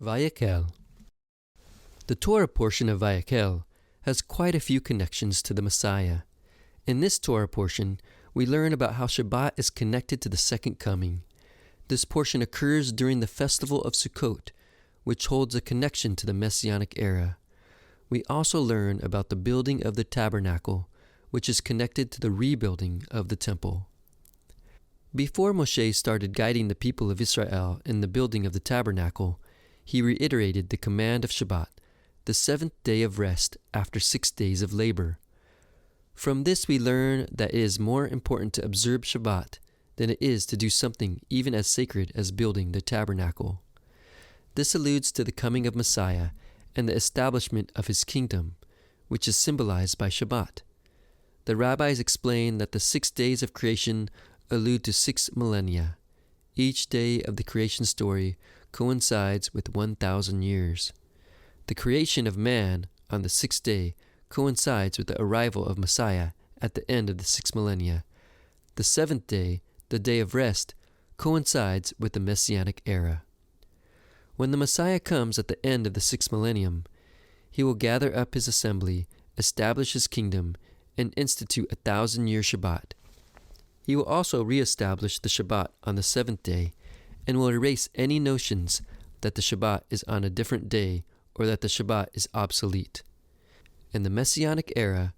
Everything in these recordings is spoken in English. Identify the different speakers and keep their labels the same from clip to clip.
Speaker 1: Vayak'hel. The Torah portion of Vayak'hel has quite a few connections to the Messiah. In this Torah portion, we learn about how Shabbat is connected to the second coming. This portion occurs during the festival of Sukkot, which holds a connection to the Messianic Era. We also learn about the building of the Tabernacle, which is connected to the rebuilding of the Temple. Before Moshe started guiding the people of Israel in the building of the Tabernacle, he reiterated the command of Shabbat, the seventh day of rest after 6 days of labor. From this we learn that it is more important to observe Shabbat than it is to do something even as sacred as building the tabernacle. This alludes to the coming of Messiah and the establishment of his kingdom, which is symbolized by Shabbat. The rabbis explain that the 6 days of creation allude to 6 millennia. Each day of the creation story coincides with 1,000 years. The creation of man on the 6th day coincides with the arrival of Messiah at the end of the 6 millennia. The 7th day, the day of rest, coincides with the Messianic Era. When the Messiah comes at the end of the 6th millennium, he will gather up his assembly, establish his kingdom, and institute a 1,000-year Shabbat. He will also reestablish the Shabbat on the 7th day, and will erase any notions that the Shabbat is on a different day or that the Shabbat is obsolete. In the Messianic Era,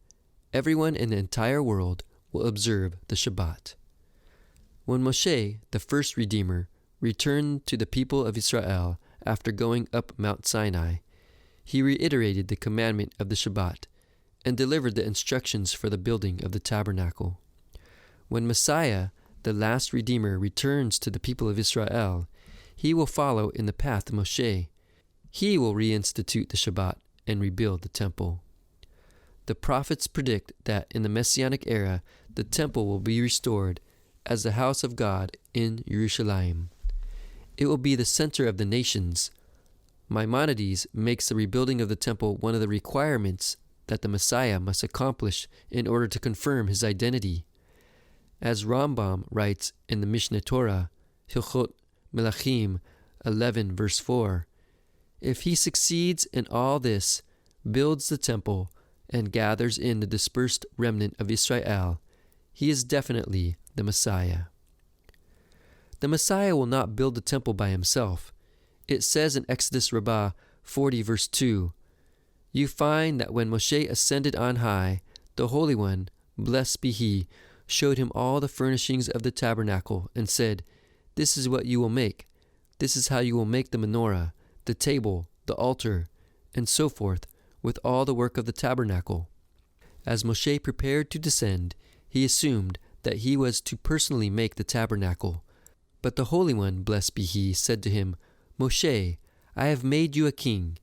Speaker 1: everyone in the entire world will observe the Shabbat. When Moshe, the first Redeemer, returned to the people of Israel after going up Mount Sinai, he reiterated the commandment of the Shabbat and delivered the instructions for the building of the tabernacle. When Messiah, the last Redeemer, returns to the people of Israel, he will follow in the path of Moshe. He will reinstitute the Shabbat and rebuild the temple. The prophets predict that in the Messianic Era, the temple will be restored as the house of God in Jerusalem. It will be the center of the nations. Maimonides makes the rebuilding of the temple one of the requirements that the Messiah must accomplish in order to confirm his identity. As Rambam writes in the Mishneh Torah, Hilchot Melachim 11 verse 4, if he succeeds in all this, builds the temple, and gathers in the dispersed remnant of Israel, he is definitely the Messiah. The Messiah will not build the temple by himself. It says in Exodus Rabbah 40 verse 2, you find that when Moshe ascended on high, the Holy One, blessed be he, showed him all the furnishings of the tabernacle and said, this is what you will make. This is how you will make the menorah, the table, the altar, and so forth, with all the work of the tabernacle. As Moshe prepared to descend, he assumed that he was to personally make the tabernacle. But the Holy One, blessed be he, said to him, Moshe, I have made you a king.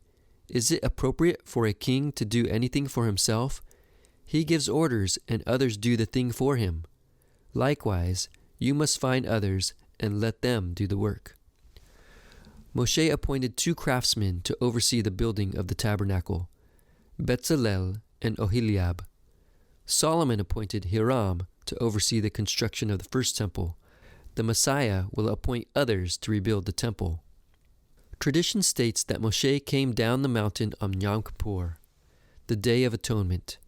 Speaker 1: Is it appropriate for a king to do anything for himself? He gives orders, and others do the thing for him. Likewise, you must find others and let them do the work. Moshe appointed 2 craftsmen to oversee the building of the tabernacle, Bezalel and Oholiab. Solomon appointed Hiram to oversee the construction of the first temple. The Messiah will appoint others to rebuild the temple. Tradition states that Moshe came down the mountain on Yom Kippur, the Day of Atonement.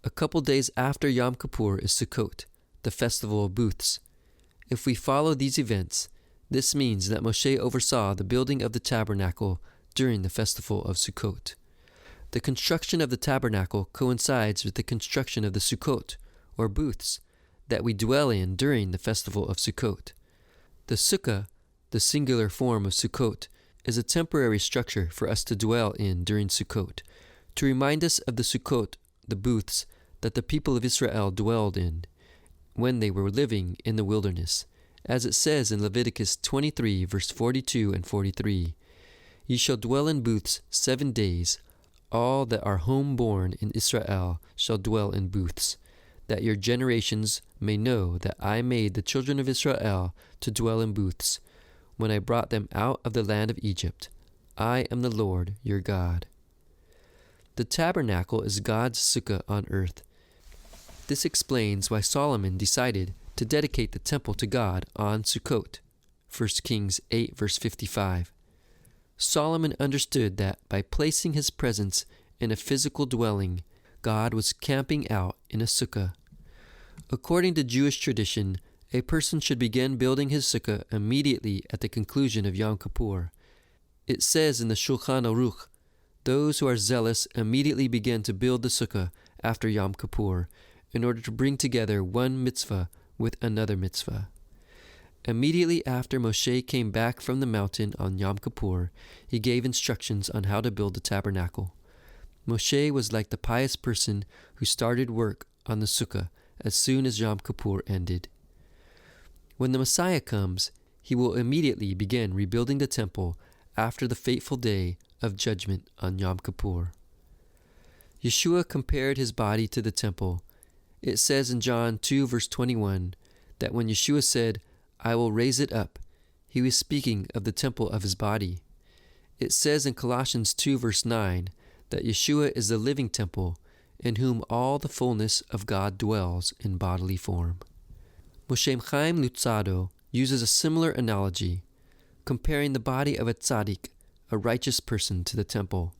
Speaker 1: A couple days after Yom Kippur is Sukkot, the festival of booths. If we follow these events, this means that Moshe oversaw the building of the tabernacle during the festival of Sukkot. The construction of the tabernacle coincides with the construction of the Sukkot, or booths, that we dwell in during the festival of Sukkot. The Sukkah, the singular form of Sukkot, is a temporary structure for us to dwell in during Sukkot, to remind us of the Sukkot, the booths, that the people of Israel dwelled in when they were living in the wilderness. As it says in Leviticus 23 verse 42 and 43, ye shall dwell in booths 7 days. All that are home-born in Israel shall dwell in booths, that your generations may know that I made the children of Israel to dwell in booths, when I brought them out of the land of Egypt. I am the Lord your God. The tabernacle is God's Sukkah on earth. This explains why Solomon decided to dedicate the temple to God on Sukkot, 1 Kings 8 verse 55. Solomon understood that by placing his presence in a physical dwelling, God was camping out in a sukkah. According to Jewish tradition, a person should begin building his sukkah immediately at the conclusion of Yom Kippur. It says in the Shulchan Aruch, those who are zealous immediately begin to build the sukkah after Yom Kippur in order to bring together one mitzvah with another mitzvah. Immediately after Moshe came back from the mountain on Yom Kippur, he gave instructions on how to build the tabernacle. Moshe was like the pious person who started work on the sukkah as soon as Yom Kippur ended. When the Messiah comes, he will immediately begin rebuilding the temple after the fateful day of judgment on Yom Kippur. Yeshua compared his body to the temple. It says in John 2 verse 21 that when Yeshua said, "I will raise it up," he was speaking of the temple of his body. It says in Colossians 2 verse 9 that Yeshua is the living temple in whom all the fullness of God dwells in bodily form. Moshe Chaim Luzzatto uses a similar analogy, comparing the body of a tzaddik, a righteous person, to the temple.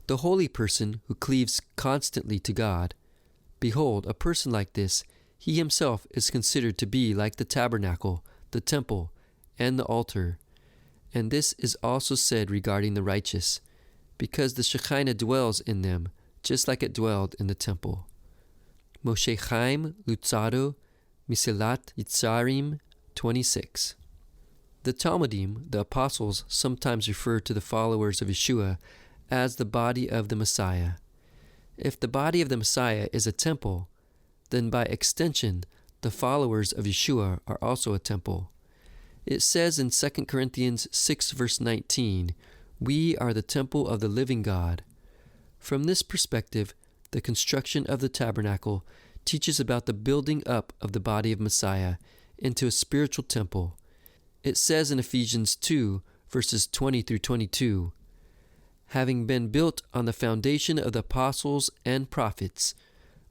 Speaker 1: The holy person who cleaves constantly to God, behold, a person like this, he himself is considered to be like the tabernacle, the temple, and the altar. And this is also said regarding the righteous, because the Shekinah dwells in them, just like it dwelled in the temple. Moshe Chaim Luzzatto, Mesilat Yitzarim 26. The Talmudim, the apostles, sometimes refer to the followers of Yeshua as the body of the Messiah. If the body of the Messiah is a temple, then by extension, the followers of Yeshua are also a temple. It says in 2 Corinthians 6 verse 19, "We are the temple of the living God." From this perspective, the construction of the tabernacle teaches about the building up of the body of Messiah into a spiritual temple. It says in Ephesians 2 verses 20 through 22, "Having been built on the foundation of the apostles and prophets,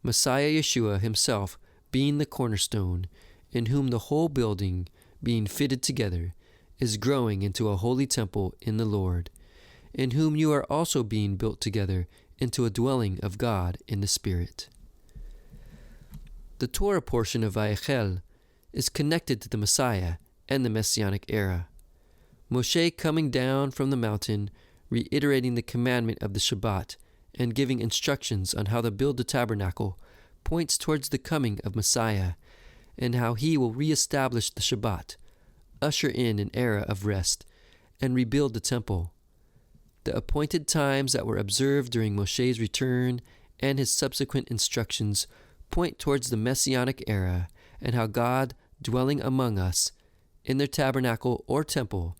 Speaker 1: Messiah Yeshua himself being the cornerstone, in whom the whole building, being fitted together, is growing into a holy temple in the Lord, in whom you are also being built together into a dwelling of God in the Spirit." The Torah portion of Vayak'hel is connected to the Messiah and the Messianic Era. Moshe coming down from the mountain, reiterating the commandment of the Shabbat, and giving instructions on how to build the tabernacle, points towards the coming of Messiah, and how he will reestablish the Shabbat, usher in an era of rest, and rebuild the temple. The appointed times that were observed during Moshe's return and his subsequent instructions point towards the Messianic Era and how God, dwelling among us, in their tabernacle or temple,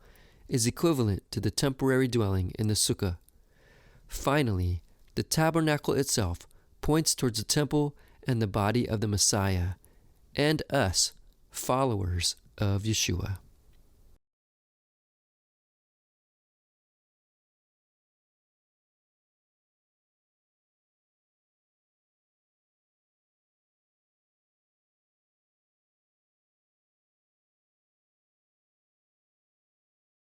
Speaker 1: is equivalent to the temporary dwelling in the Sukkah. Finally, the tabernacle itself points towards the temple and the body of the Messiah, and us, followers of Yeshua.